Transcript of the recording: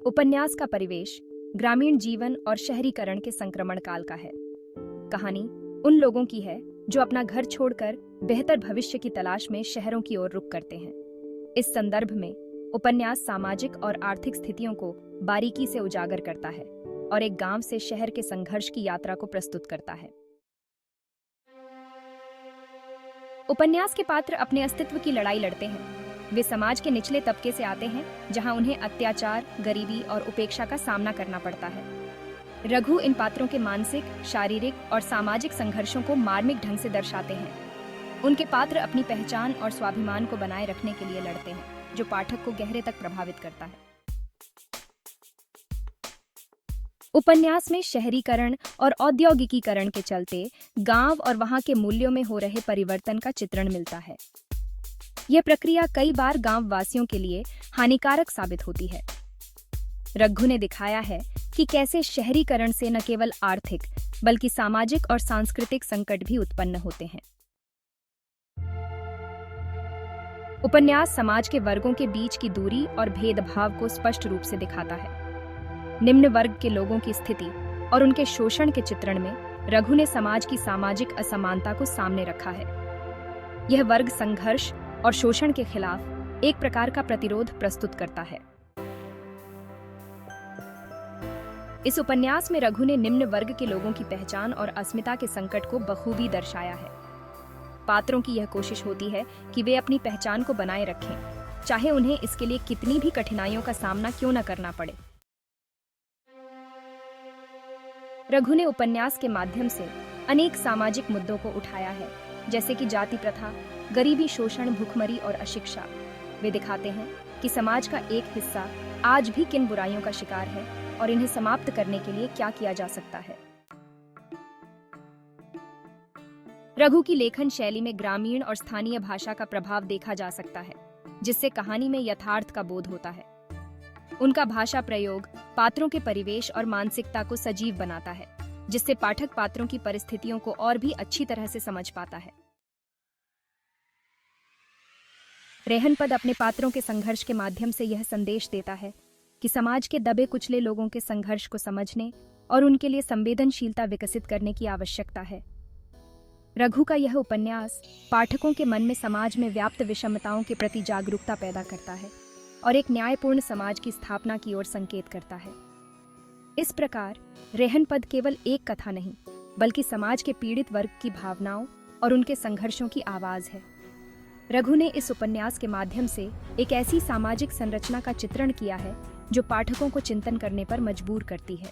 उपन्यास का परिवेश ग्रामीण जीवन और शहरीकरण के संक्रमण काल का है। कहानी उन लोगों की है जो अपना घर छोड़कर बेहतर भविष्य की तलाश में शहरों की ओर रुख करते हैं। इस संदर्भ में उपन्यास सामाजिक और आर्थिक स्थितियों को बारीकी से उजागर करता है और एक गांव से शहर के संघर्ष की यात्रा को प्रस्तुत करता है। उपन्यास के पात्र अपने अस्तित्व की लड़ाई लड़ते हैं। वे समाज के निचले तबके से आते हैं, जहां उन्हें अत्याचार, गरीबी और उपेक्षा का सामना करना पड़ता है। रघु इन पात्रों के मानसिक, शारीरिक और सामाजिक संघर्षों को मार्मिक ढंग से दर्शाते हैं। उनके पात्र अपनी पहचान और स्वाभिमान को बनाए रखने के लिए लड़ते हैं, जो पाठक को गहरे तक प्रभावित करता है। उपन्यास में शहरीकरण और औद्योगिकीकरण के चलते गांव और वहां के मूल्यों में हो रहे परिवर्तन का चित्रण मिलता है। यह प्रक्रिया कई बार गांव वासियों के लिए हानिकारक साबित होती है। रघु ने दिखाया है कि कैसे शहरीकरण से न केवल आर्थिक बल्कि सामाजिक और सांस्कृतिक संकट भी उत्पन्न होते हैं। उपन्यास समाज के वर्गों के बीच की दूरी और भेदभाव को स्पष्ट रूप से दिखाता है। निम्न वर्ग के लोगों की स्थिति और उनके शोषण के चित्रण में रघु ने समाज की सामाजिक असमानता को सामने रखा है। यह वर्ग संघर्ष और शोषण के खिलाफ एक प्रकार का प्रतिरोध प्रस्तुत करता है। इस उपन्यास में रघु ने निम्न वर्ग के लोगों की पहचान और अस्मिता के संकट को बखूबी दर्शाया है। पात्रों की यह कोशिश होती है कि वे अपनी पहचान को बनाए रखें, चाहे उन्हें इसके लिए कितनी भी कठिनाइयों का सामना क्यों न करना पड़े। रघु ने उपन्यास के माध्यम से अनेक सामाजिक मुद्दों को उठाया है, जैसे कि जाति प्रथा, गरीबी, शोषण, भूखमरी और अशिक्षा। वे दिखाते हैं कि समाज का एक हिस्सा आज भी किन बुराइयों का शिकार है और इन्हें समाप्त करने के लिए क्या किया जा सकता है। रघु की लेखन शैली में ग्रामीण और स्थानीय भाषा का प्रभाव देखा जा सकता है, जिससे कहानी में यथार्थ का बोध होता है। उनका भाषा प्रयोग पात्रों के परिवेश और मानसिकता को सजीव बनाता है, जिससे पाठक पात्रों की परिस्थितियों को और भी अच्छी तरह से समझ पाता है। रेहनपद अपने पात्रों के संघर्ष के माध्यम से यह संदेश देता है कि समाज के दबे कुचले लोगों के संघर्ष को समझने और उनके लिए संवेदनशीलता विकसित करने की आवश्यकता है। रघु का यह उपन्यास पाठकों के मन में समाज में व्याप्त विषमताओं के प्रति जागरूकता पैदा करता है और एक न्यायपूर्ण समाज की स्थापना की ओर संकेत करता है। इस प्रकार रेहनपद केवल एक कथा नहीं, बल्कि समाज के पीड़ित वर्ग की भावनाओं और उनके संघर्षों की आवाज है। रघु ने इस उपन्यास के माध्यम से एक ऐसी सामाजिक संरचना का चित्रण किया है जो पाठकों को चिंतन करने पर मजबूर करती है।